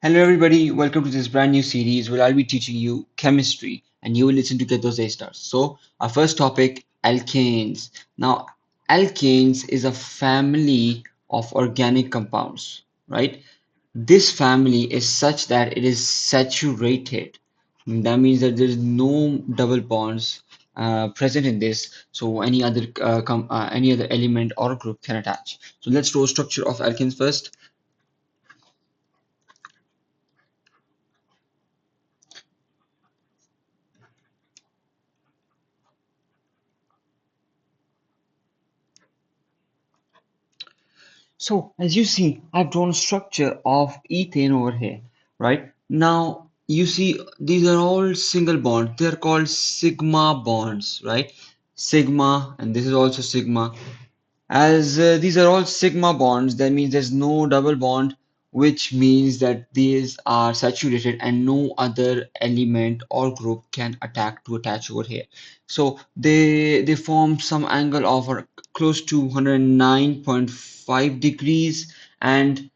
Hello, everybody. Welcome to this brand new series where I'll be teaching you chemistry and you will listen to get those A stars. So, our first topic alkanes. Now, alkanes is a family of organic compounds, right? This family is such that it is saturated. That means that there is no double bonds present in this, so any other element or group can attach. So, let's draw structure of alkanes first. So as you see, I've drawn a structure of ethane over here, right? Now you see these are all single bonds. They're called sigma bonds, right? Sigma, and this is also sigma. As these are all sigma bonds, that means there's no double bond, which means that these are saturated and no other element or group can attach over here. So they form some angle of close to 109.5 degrees, and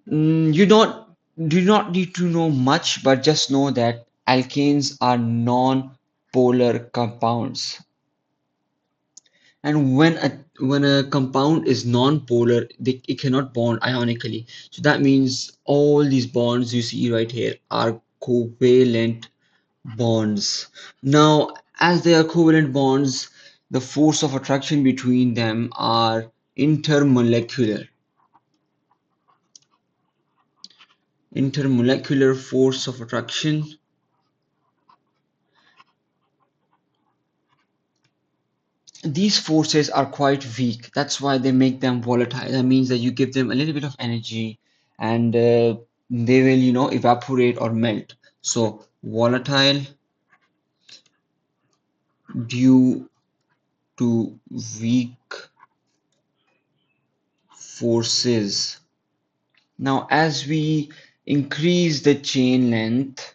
you don't do not need to know much, but just know that alkanes are non-polar compounds. And when a compound is non-polar, it cannot bond ionically. So that means all these bonds you see right here are covalent bonds. Now, as they are covalent bonds, the force of attraction between them are intermolecular. Intermolecular force of attraction. These forces are quite weak. That's why they make them volatile. That means that you give them a little bit of energy and they will, evaporate or melt. So volatile due to weak forces. Now, as we increase the chain length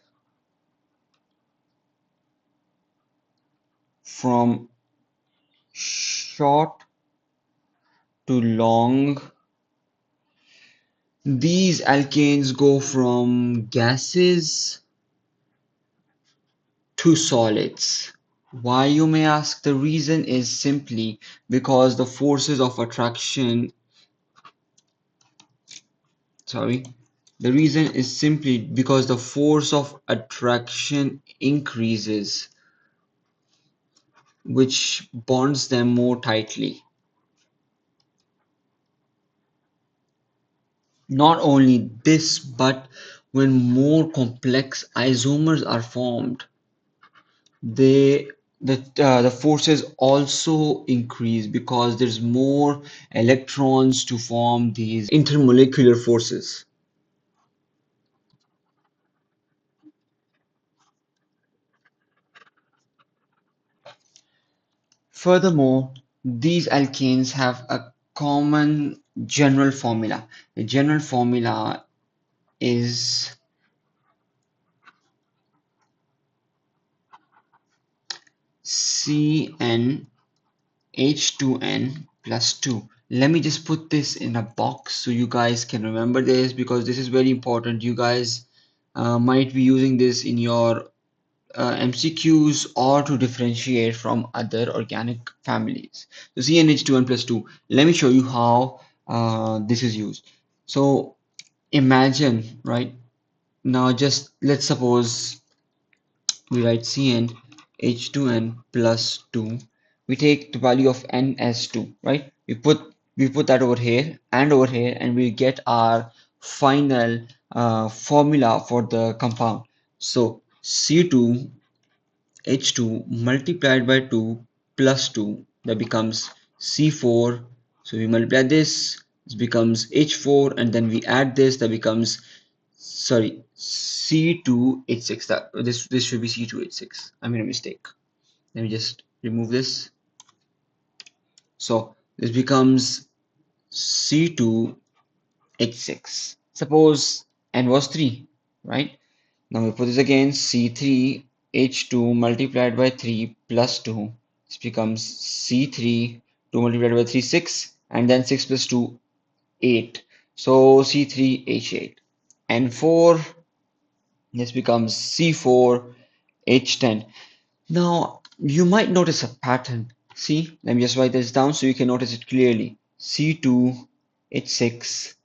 from short to long, these alkanes go from gases to solids. Why, you may ask? The reason is simply because the forces of attraction, sorry, the reason is simply because the force of attraction increases, which bonds them more tightly. Not only this, but when more complex isomers are formed, they the forces also increase because there's more electrons to form these intermolecular forces. Furthermore, these alkanes have a common general formula. The general formula is CnH2n plus 2. Let me just put this in a box so you guys can remember this, because this is very important. You guys might be using this in your MCQs or to differentiate from other organic families. So CnH2n plus 2. Let me show you how this is used. So imagine, right? Now just let's suppose we write CnH2n plus 2. We take the value of n as 2, right? We put that over here and over here, and we get our final formula for the compound. So C2 H2 multiplied by 2 plus 2, that becomes C4. So we multiply this becomes H4, and then we add this, that becomes, sorry, C2H6. This should be C2H6. I made a mistake. Let me just remove this. So this becomes C2H6. Suppose n was 3, right? Now we put this again, C3H2 multiplied by 3 plus 2. This becomes C3, 2 multiplied by 3, 6, and then 6 plus 2, 8. So C3H8. N4. This becomes C4H10. Now, you might notice a pattern. See, let me just write this down so you can notice it clearly. C2H6,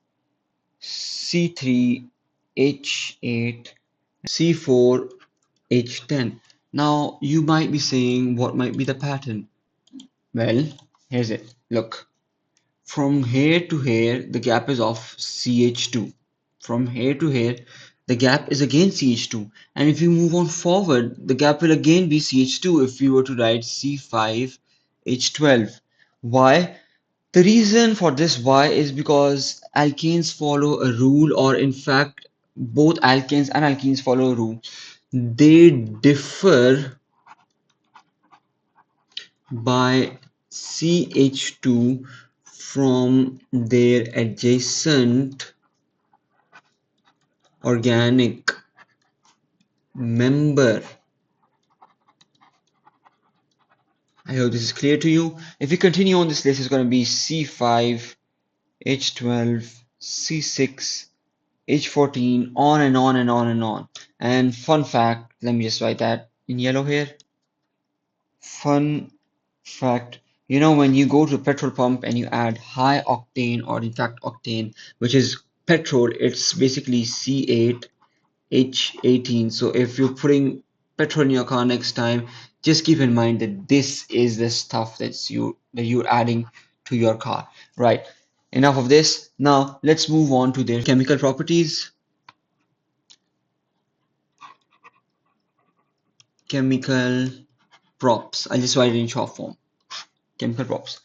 C3H8, C4H10. Now, you might be saying, what might be the pattern? Well, here's it. Look. From here to here, the gap is of CH2. From here to here, the gap is again CH2. And if you move on forward, the gap will again be CH2 if we were to write C5H12. Why? The reason for this why is because alkanes follow a rule, or in fact, both alkanes and alkenes follow a rule. They differ by CH2 from their adjacent organic member. I hope this is clear to you. If we continue on this list, it's going to be C5, H12, C6, H14, on and on and on and on. And fun fact, let me just write that in yellow here. Fun fact, when you go to a petrol pump and you add high octane, or in fact octane, which is petrol, it's basically C8 H18. So if you're putting petrol in your car next time, just keep in mind that this is the stuff that you're adding to your car. Right. Enough of this. Now let's move on to their chemical properties. Chemical props. I'll just write it in short form. Chemical props.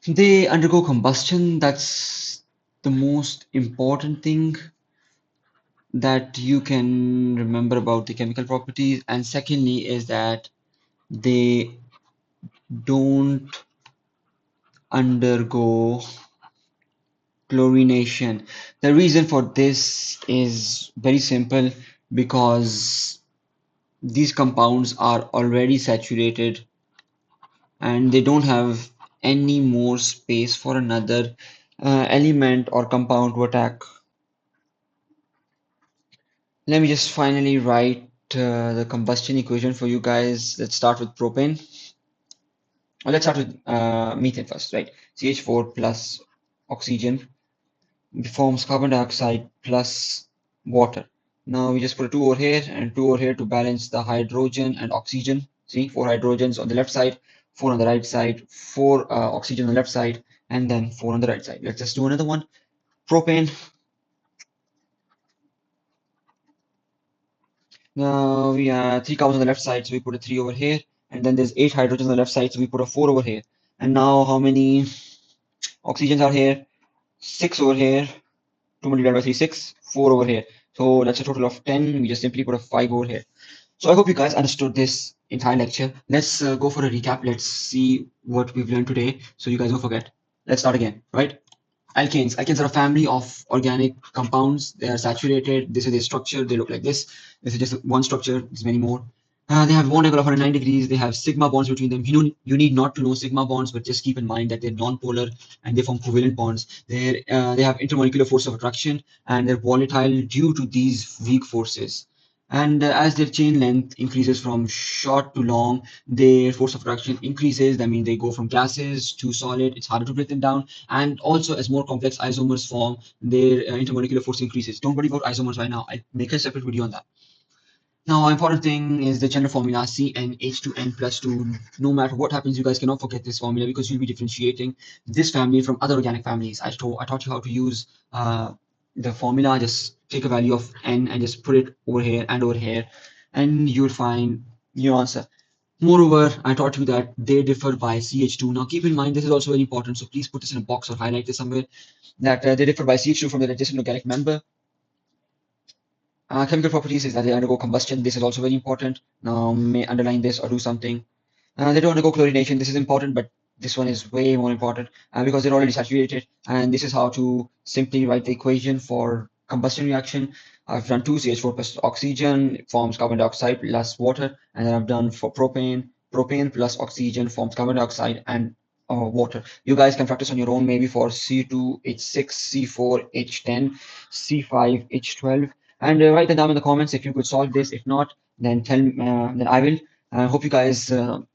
They undergo combustion. That's the most important thing that you can remember about the chemical properties. And secondly is that they don't undergo chlorination. The reason for this is very simple, because these compounds are already saturated and they don't have any more space for another element or compound to attack. Let me just finally write the combustion equation for you guys. Let's start with propane. Let's start with methane first, right? CH4 plus oxygen forms carbon dioxide plus water. Now we just put a 2 over here and 2 over here to balance the hydrogen and oxygen. See, 4 hydrogens on the left side, 4 on the right side, 4 oxygen on the left side, and then 4 on the right side. Let's just do another one. Propane. Now we have 3 carbons on the left side, so we put a 3 over here, and then there's 8 hydrogens on the left side, so we put a 4 over here. And now how many oxygens are here? 6 over here. 2 multiplied by 3, 6, 4 over here. So that's a total of 10. We just simply put a 5 over here. So I hope you guys understood this entire lecture. Let's go for a recap. Let's see what we've learned today so you guys don't forget. Let's start again, right? Alkanes. Alkanes are a family of organic compounds. They are saturated. This is their structure. They look like this. This is just one structure. There's many more. They have bond angle of 109 degrees. They have sigma bonds between them. You need not to know sigma bonds, but just keep in mind that they're non-polar and they form covalent bonds. They have intermolecular force of attraction and they're volatile due to these weak forces. And as their chain length increases from short to long, their force of attraction increases. That means they go from gases to solid. It's harder to break them down. And also, as more complex isomers form, their intermolecular force increases. Don't worry about isomers right now. I'll make a separate video on that. Now, important thing is the general formula CnH2n plus 2. No matter what happens, you guys cannot forget this formula because you'll be differentiating this family from other organic families. I taught you how to use the formula. Just take a value of n and just put it over here and over here, and you'll find your answer. Moreover, I taught you that they differ by CH2. Now, keep in mind, this is also very important, so please put this in a box or highlight this somewhere, that they differ by CH2 from their adjacent organic member. Chemical properties is that they undergo combustion. This is also very important. Now, may underline this or do something. They don't undergo chlorination. This is important, but this one is way more important because they're already saturated. And this is how to simply write the equation for combustion reaction. I've done 2CH4 plus oxygen, it forms carbon dioxide plus water. And then I've done for propane. Propane plus oxygen forms carbon dioxide and water. You guys can practice on your own, maybe for C2, H6, C4, H10, C5, H12, and write them down in the comments if you could solve this. If not, then then I will. I hope you guys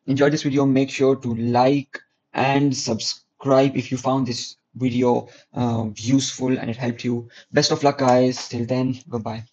enjoyed this video. Make sure to like and subscribe if you found this video useful and it helped you. Best of luck, guys. Till then, goodbye.